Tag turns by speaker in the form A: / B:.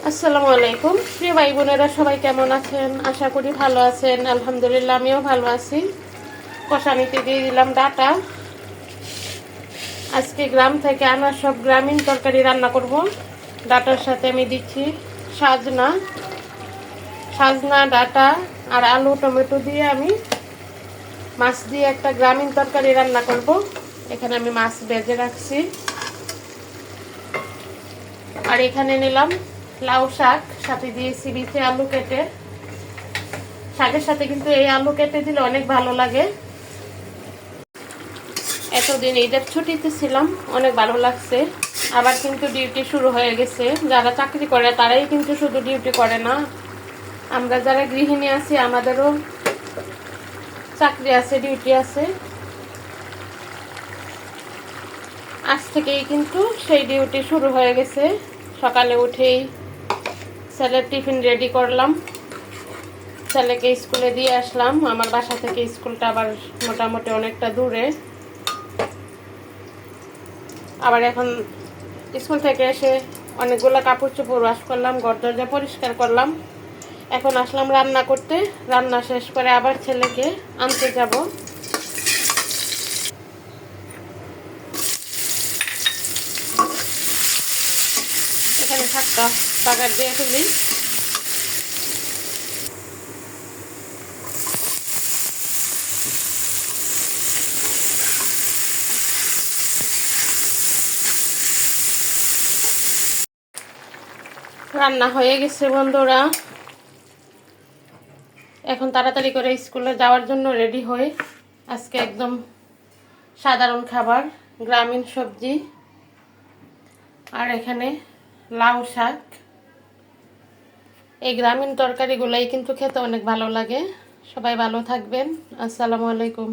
A: আসসালামু আলাইকুম প্রিয় ভাই বোনেরা, সবাই কেমন আছেন? আশা করি ভালো আছেন। আলহামদুলিল্লাহ, আমিও ভালো আছি। কষানিতে দিয়ে দিলাম ডাটা। আজকে গ্রাম থেকে আনা সব গ্রামীণ তরকারি রান্না করব। ডাটার সাথে আমি দিচ্ছি সাজনা সাজনা ডাটা আর আলু টমেটো দিয়ে আমি মাছ দিয়ে একটা গ্রামীণ তরকারি রান্না করব। এখানে আমি মাছ ভেজে রাখছি। আর এখানে নিলাম লাউ শাক, সাথে দিয়েছি বিচে আলু কেটে। শাকের সাথে কিন্তু এই আলু কেটে দিলে অনেক ভালো লাগে। এতদিন ঈদের ছুটিতে ছিলাম, অনেক ভালো লাগছে। আবার কিন্তু ডিউটি শুরু হয়ে গেছে। যারা চাকরি করে তারাই কিন্তু শুধু ডিউটি করে না, আমরা যারা গৃহিণী আছি আমাদেরও চাকরি আছে, ডিউটি আছে। আজ থেকেই কিন্তু সেই ডিউটি শুরু হয়ে গেছে। সকালে উঠেই ছেলের টিফিন রেডি করলাম, ছেলেকে স্কুলে দিয়ে আসলাম। আমার বাসা থেকে স্কুলটা আবার মোটামুটি অনেকটা দূরে। আবার এখন স্কুল থেকে এসে অনেকগুলো কাপড় চোপড় ওয়াশ করলাম, ঘর দরজা পরিষ্কার করলাম। এখন আসলাম রান্না করতে। রান্না শেষ করে আবার ছেলেকে আনতে যাব। এখানে শাকটা বাগার দিয়ে ফেলি। রান্না হয়ে গেছে বন্ধুরা। এখন তাড়াতাড়ি করে স্কুলে যাওয়ার জন্য রেডি হই। আজকে একদম সাধারণ খাবার, গ্রামীণ সবজি। আর এখানে লাউ শাক। এই গ্রামীণ তরকারিগুলাই কিন্তু খেতে অনেক ভালো লাগে। সবাই ভালো থাকবেন। আসসালামু আলাইকুম।